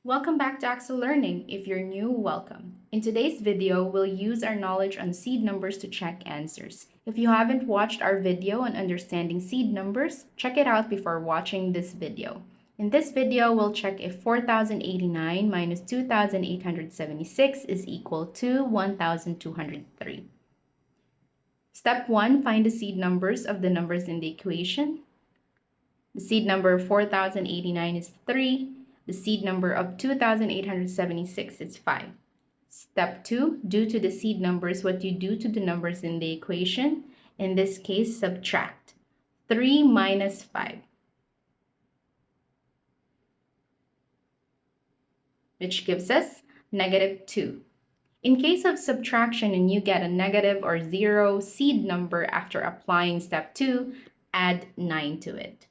Welcome back to Axel Learning. If you're new, welcome. In today's video, we'll use our knowledge on seed numbers to check answers. If you haven't watched our video on understanding seed numbers, check it out before watching this video. In this video, we'll check if 4,089 minus 2,876 is equal to 1,203. Step 1, find the seed numbers of the numbers in the equation. The seed number of 4,089 is 3. The seed number of 2,876 is 5. Step 2, due to the seed numbers, what you do to the numbers in the equation. In this case, subtract. 3 minus 5, which gives us negative 2. In case of subtraction and you get a negative or 0 seed number after applying step 2, add 9 to it.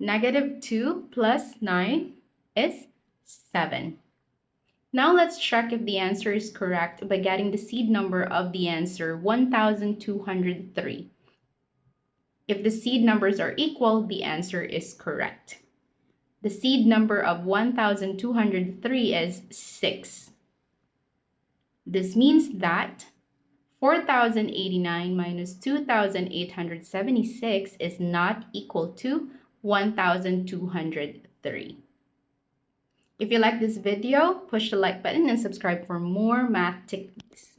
Negative 2 plus 9 is 7. Now let's check if the answer is correct by getting the seed number of the answer 1,203. If the seed numbers are equal, the answer is correct. The seed number of 1,203 is 6. This means that 4,089 minus 2,876 is not equal to 1,203. If you like this video, push the like button and subscribe for more math techniques.